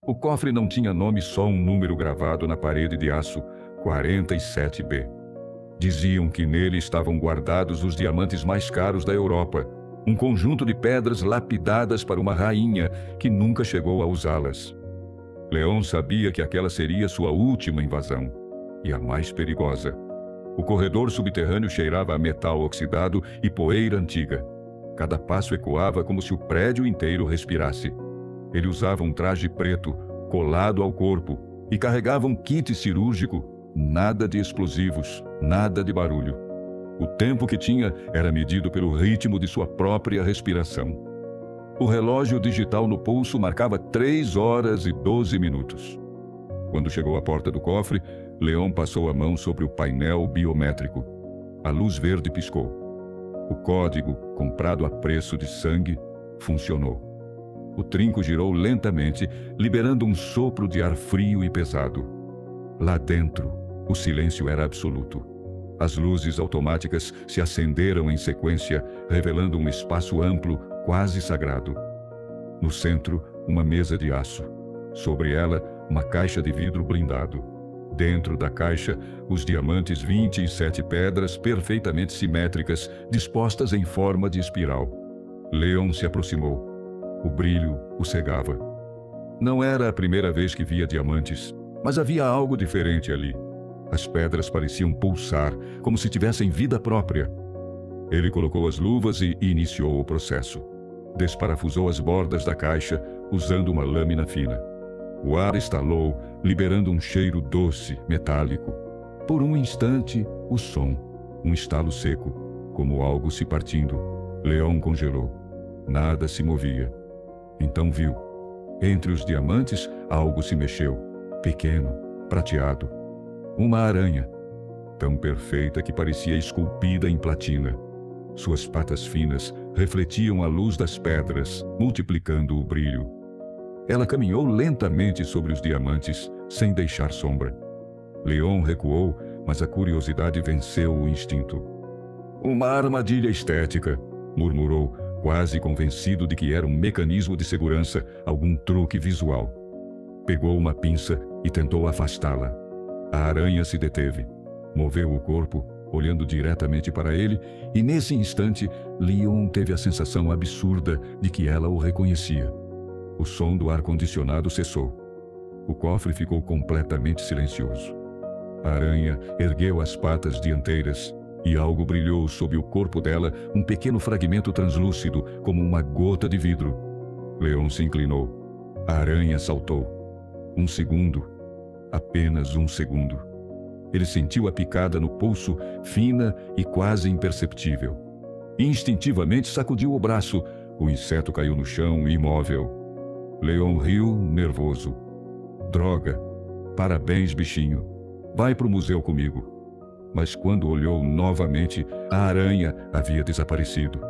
O cofre não tinha nome, só um número gravado na parede de aço: 47B. Diziam que nele estavam guardados os diamantes mais caros da Europa, um conjunto de pedras lapidadas para uma rainha que nunca chegou a usá-las. Leon sabia que aquela seria sua última invasão, e a mais perigosa. O corredor subterrâneo cheirava a metal oxidado e poeira antiga. Cada passo ecoava como se o prédio inteiro respirasse. Ele usava um traje preto, colado ao corpo, e carregava um kit cirúrgico. Nada de explosivos, nada de barulho. O tempo que tinha era medido pelo ritmo de sua própria respiração. O relógio digital no pulso marcava 3 horas e 12 minutos. Quando chegou à porta do cofre, Leon passou a mão sobre o painel biométrico. A luz verde piscou. O código, comprado a preço de sangue, funcionou. O trinco girou lentamente, liberando um sopro de ar frio e pesado. Lá dentro, o silêncio era absoluto. As luzes automáticas se acenderam em sequência, revelando um espaço amplo, quase sagrado. No centro, uma mesa de aço. Sobre ela, uma caixa de vidro blindado. Dentro da caixa, os diamantes, 27 pedras perfeitamente simétricas, dispostas em forma de espiral. Leon se aproximou. O brilho o cegava. Não era a primeira vez que via diamantes, mas havia algo diferente ali. As pedras pareciam pulsar, como se tivessem vida própria. Ele colocou as luvas e iniciou o processo. Desparafusou as bordas da caixa, usando uma lâmina fina. O ar estalou, liberando um cheiro doce, metálico. Por um instante, o som, um estalo seco, como algo se partindo. Leon congelou. Nada se movia. Então viu. Entre os diamantes, algo se mexeu. Pequeno, prateado. Uma aranha, tão perfeita que parecia esculpida em platina. Suas patas finas refletiam a luz das pedras, multiplicando o brilho. Ela caminhou lentamente sobre os diamantes, sem deixar sombra. Leon recuou, mas a curiosidade venceu o instinto. Uma armadilha estética, murmurou, quase convencido de que era um mecanismo de segurança, algum truque visual. Pegou uma pinça e tentou afastá-la. A aranha se deteve. Moveu o corpo, olhando diretamente para ele, e nesse instante, Leon teve a sensação absurda de que ela o reconhecia. O som do ar-condicionado cessou. O cofre ficou completamente silencioso. A aranha ergueu as patas dianteiras e algo brilhou sob o corpo dela, um pequeno fragmento translúcido, como uma gota de vidro. Leon se inclinou. A aranha saltou. Um segundo. Apenas um segundo. Ele sentiu a picada no pulso, fina e quase imperceptível. Instintivamente sacudiu o braço. O inseto caiu no chão, imóvel. Leon riu, nervoso. Droga. Parabéns, bichinho. Vai pro museu comigo. Mas quando olhou novamente, a aranha havia desaparecido.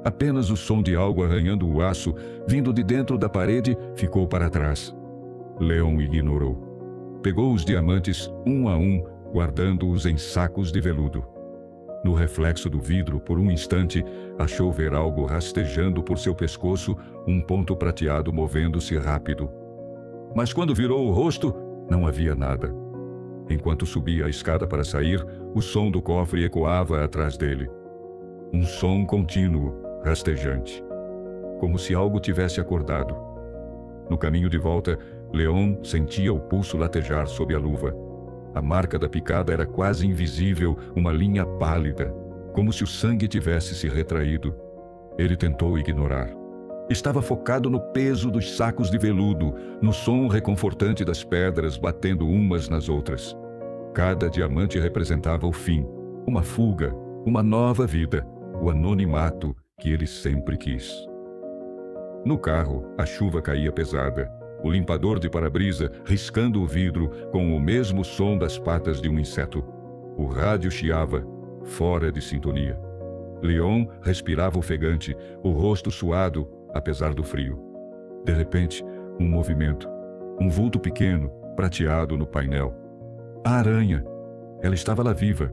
Apenas o som de algo arranhando o aço, vindo de dentro da parede, ficou para trás. Leon ignorou. Pegou os diamantes, um a um, guardando-os em sacos de veludo. No reflexo do vidro, por um instante, achou ver algo rastejando por seu pescoço, um ponto prateado movendo-se rápido. Mas quando virou o rosto, não havia nada. Enquanto subia a escada para sair, o som do cofre ecoava atrás dele. Um som contínuo, rastejante. Como se algo tivesse acordado. No caminho de volta, Leon sentia o pulso latejar sob a luva. A marca da picada era quase invisível, uma linha pálida, como se o sangue tivesse se retraído. Ele tentou ignorar. Estava focado no peso dos sacos de veludo, no som reconfortante das pedras batendo umas nas outras. Cada diamante representava o fim, uma fuga, uma nova vida, o anonimato que ele sempre quis. No carro, a chuva caía pesada. O limpador de para-brisa riscando o vidro com o mesmo som das patas de um inseto. O rádio chiava, fora de sintonia. Leon respirava ofegante, o rosto suado, apesar do frio. De repente, um movimento. Um vulto pequeno, prateado no painel. A aranha. Ela estava lá viva.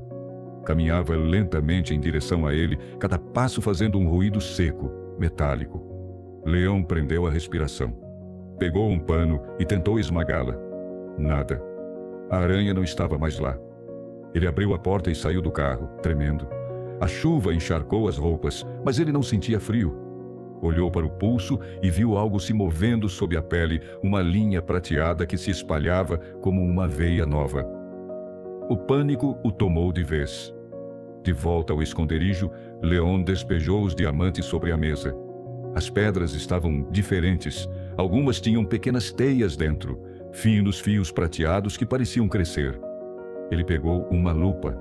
Caminhava lentamente em direção a ele, cada passo fazendo um ruído seco, metálico. Leon prendeu a respiração. Pegou um pano e tentou esmagá-la. Nada. A aranha não estava mais lá. Ele abriu a porta e saiu do carro, tremendo. A chuva encharcou as roupas, mas ele não sentia frio. Olhou para o pulso e viu algo se movendo sob a pele, uma linha prateada que se espalhava como uma veia nova. O pânico o tomou de vez. De volta ao esconderijo, Leon despejou os diamantes sobre a mesa. As pedras estavam diferentes. Algumas tinham pequenas teias dentro, finos fios prateados que pareciam crescer. Ele pegou uma lupa.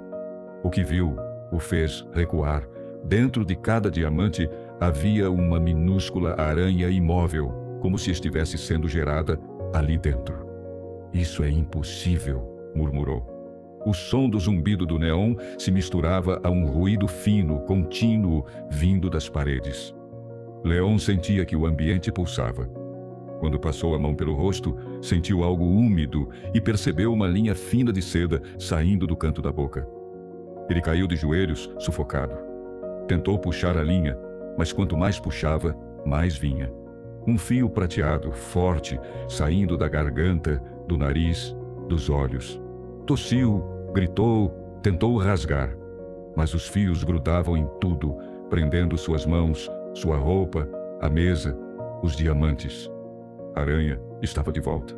O que viu o fez recuar. Dentro de cada diamante havia uma minúscula aranha imóvel, como se estivesse sendo gerada ali dentro. "Isso é impossível", murmurou. O som do zumbido do neon se misturava a um ruído fino, contínuo, vindo das paredes. Leon sentia que o ambiente pulsava. Quando passou a mão pelo rosto, sentiu algo úmido e percebeu uma linha fina de seda saindo do canto da boca. Ele caiu de joelhos, sufocado. Tentou puxar a linha, mas quanto mais puxava, mais vinha. Um fio prateado, forte, saindo da garganta, do nariz, dos olhos. Tossiu, gritou, tentou rasgar, mas os fios grudavam em tudo, prendendo suas mãos, sua roupa, a mesa, os diamantes. A aranha estava de volta.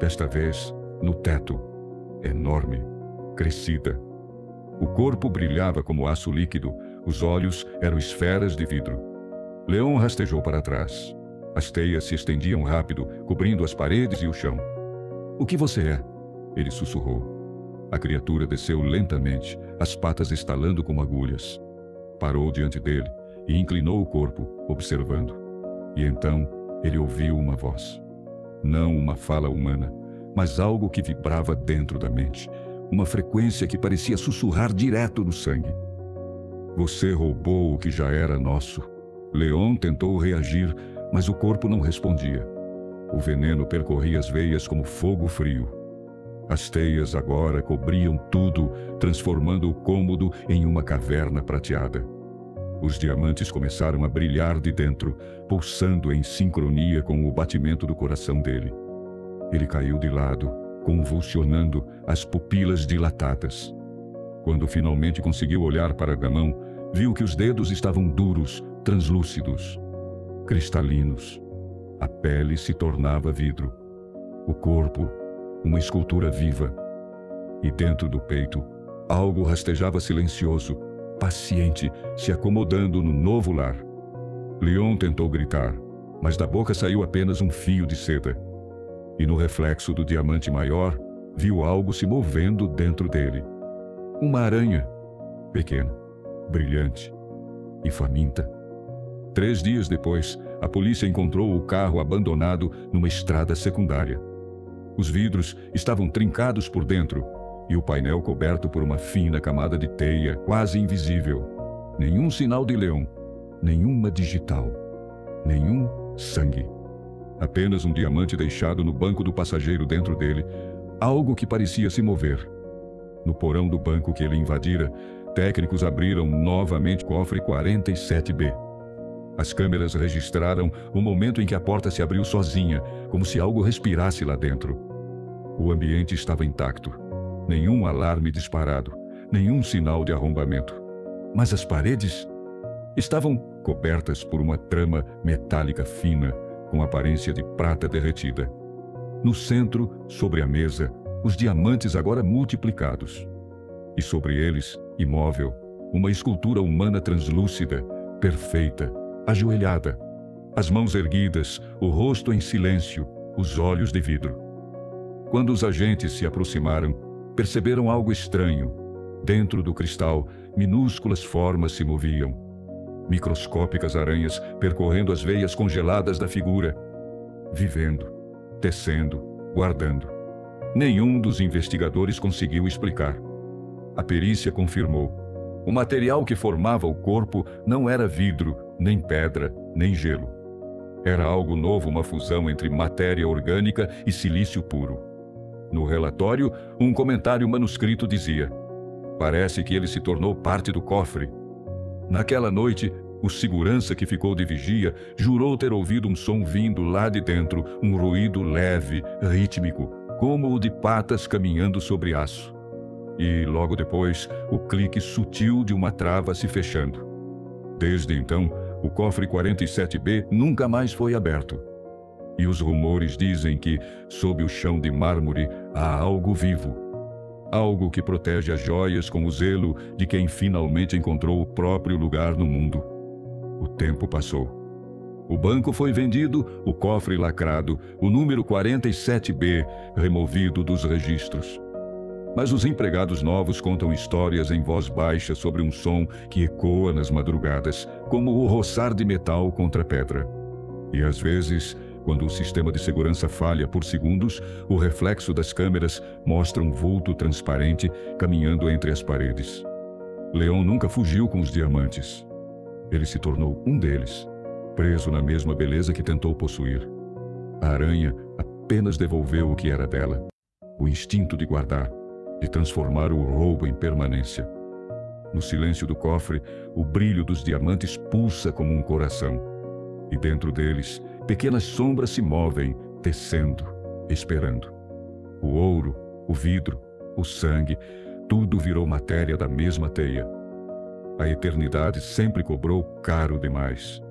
Desta vez, no teto, enorme, crescida. O corpo brilhava como aço líquido, os olhos eram esferas de vidro. Leon rastejou para trás. As teias se estendiam rápido, cobrindo as paredes e o chão. "O que você é?" ele sussurrou. A criatura desceu lentamente, as patas estalando como agulhas. Parou diante dele e inclinou o corpo, observando. E então ele ouviu uma voz. Não uma fala humana, mas algo que vibrava dentro da mente. Uma frequência que parecia sussurrar direto no sangue. "Você roubou o que já era nosso." Leon tentou reagir, mas o corpo não respondia. O veneno percorria as veias como fogo frio. As teias agora cobriam tudo, transformando o cômodo em uma caverna prateada. Os diamantes começaram a brilhar de dentro, pulsando em sincronia com o batimento do coração dele. Ele caiu de lado, convulsionando, as pupilas dilatadas. Quando finalmente conseguiu olhar para Gamão, viu que os dedos estavam duros, translúcidos, cristalinos. A pele se tornava vidro. O corpo, uma escultura viva. E dentro do peito, algo rastejava silencioso, paciente, se acomodando no novo lar. Leon tentou gritar, mas da boca saiu apenas um fio de seda. E no reflexo do diamante maior, viu algo se movendo dentro dele. Uma aranha, pequena, brilhante e faminta. 3 dias depois, a polícia encontrou o carro abandonado numa estrada secundária. Os vidros estavam trincados por dentro e o painel coberto por uma fina camada de teia, quase invisível. Nenhum sinal de Leon, nenhuma digital, nenhum sangue. Apenas um diamante deixado no banco do passageiro dentro dele, algo que parecia se mover. No porão do banco que ele invadira, técnicos abriram novamente o cofre 47B. As câmeras registraram o momento em que a porta se abriu sozinha, como se algo respirasse lá dentro. O ambiente estava intacto. Nenhum alarme disparado, nenhum sinal de arrombamento. Mas as paredes estavam cobertas por uma trama metálica fina, com aparência de prata derretida. No centro, sobre a mesa, os diamantes agora multiplicados. E sobre eles, imóvel, uma escultura humana translúcida, perfeita, ajoelhada, as mãos erguidas, o rosto em silêncio, os olhos de vidro. Quando os agentes se aproximaram, perceberam algo estranho. Dentro do cristal, minúsculas formas se moviam. Microscópicas aranhas percorrendo as veias congeladas da figura. Vivendo, tecendo, guardando. Nenhum dos investigadores conseguiu explicar. A perícia confirmou. O material que formava o corpo não era vidro, nem pedra, nem gelo. Era algo novo, uma fusão entre matéria orgânica e silício puro. No relatório, um comentário manuscrito dizia: "Parece que ele se tornou parte do cofre." Naquela noite, O segurança que ficou de vigia jurou ter ouvido um som vindo lá de dentro, um ruído leve, rítmico, como o de patas caminhando sobre aço. E, logo depois, o clique sutil de uma trava se fechando. Desde então, o cofre 47B nunca mais foi aberto. E os rumores dizem que, sob o chão de mármore, há algo vivo. Algo que protege as joias com o zelo de quem finalmente encontrou o próprio lugar no mundo. O tempo passou. O banco foi vendido, o cofre lacrado, o número 47B removido dos registros. Mas os empregados novos contam histórias em voz baixa sobre um som que ecoa nas madrugadas, como o roçar de metal contra pedra. E às vezes, quando o sistema de segurança falha por segundos, o reflexo das câmeras mostra um vulto transparente caminhando entre as paredes. Leon nunca fugiu com os diamantes. Ele se tornou um deles, preso na mesma beleza que tentou possuir. A aranha apenas devolveu o que era dela, o instinto de guardar, de transformar o roubo em permanência. No silêncio do cofre, o brilho dos diamantes pulsa como um coração. E dentro deles, pequenas sombras se movem, tecendo, esperando. O ouro, o vidro, o sangue, tudo virou matéria da mesma teia. A eternidade sempre cobrou caro demais.